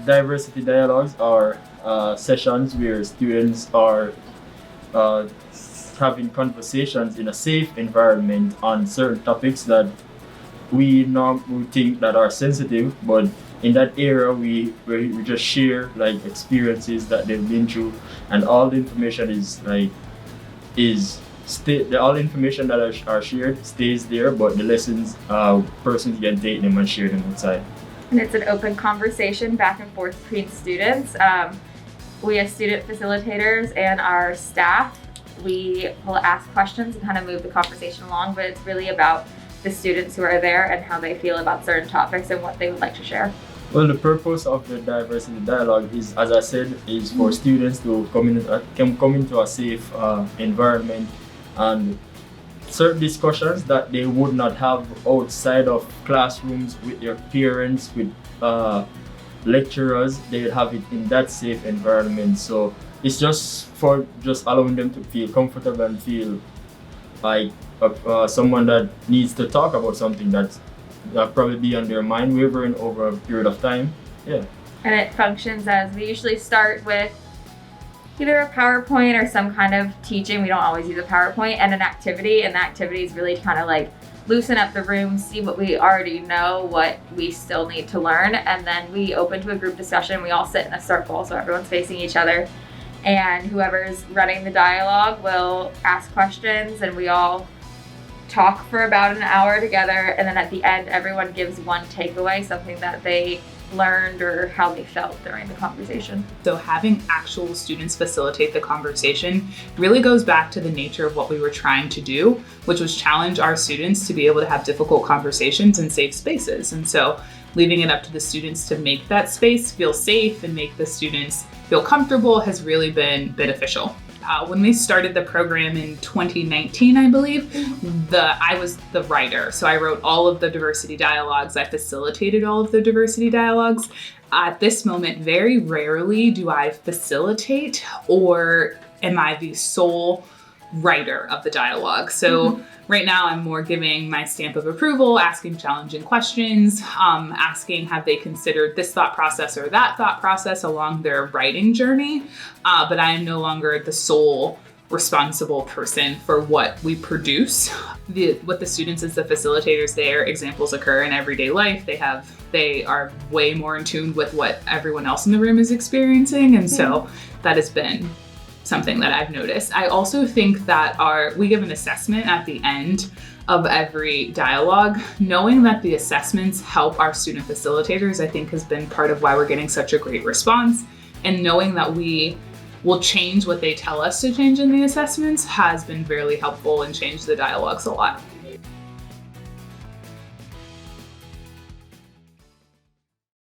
diversity dialogues are sessions where students are uh, having conversations in a safe environment on certain topics that we normally think that are sensitive, but in that era we just share like experiences that they've been through, and all the information all the information that are shared stays there, but the lessons persons can take them and share them outside. And it's an open conversation back and forth between students. We as student facilitators and our staff, we will ask questions and kind of move the conversation along, but it's really about the students who are there and how they feel about certain topics and what they would like to share. Well, the purpose of the diversity dialogue is, as I said, is for students to come into a safe environment, and certain discussions that they would not have outside of classrooms with their parents, with lecturers, they would have it in that safe environment. So it's just for allowing them to feel comfortable and feel like someone that needs to talk about something that probably be on their mind wavering over a period of time. Yeah. And it functions as, we usually start with either a PowerPoint or some kind of teaching. We don't always use a PowerPoint, and an activity. And the activity is really to kind of like loosen up the room, see what we already know, what we still need to learn. And then we open to a group discussion. We all sit in a circle, so everyone's facing each other. And whoever's running the dialogue will ask questions, and we all talk for about an hour together. And then at the end, everyone gives one takeaway, something that they learned or how they felt during the conversation. So having actual students facilitate the conversation really goes back to the nature of what we were trying to do, which was challenge our students to be able to have difficult conversations in safe spaces. And so leaving it up to the students to make that space feel safe and make the students feel comfortable has really been beneficial. When we started the program in 2019, I believe, I was the writer. So I wrote all of the diversity dialogues. I facilitated all of the diversity dialogues. At this moment, very rarely do I facilitate, or am I the sole writer of the dialogue. So right now I'm more giving my stamp of approval, asking challenging questions, asking have they considered this thought process or that thought process along their writing journey. But I am no longer the sole responsible person for what we produce. With the students as the facilitators, their examples occur in everyday life. They are way more in tune with what everyone else in the room is experiencing. And so that has been something that I've noticed. I also think that we give an assessment at the end of every dialogue. Knowing that the assessments help our student facilitators, I think, has been part of why we're getting such a great response. And knowing that we will change what they tell us to change in the assessments has been very helpful and changed the dialogues a lot.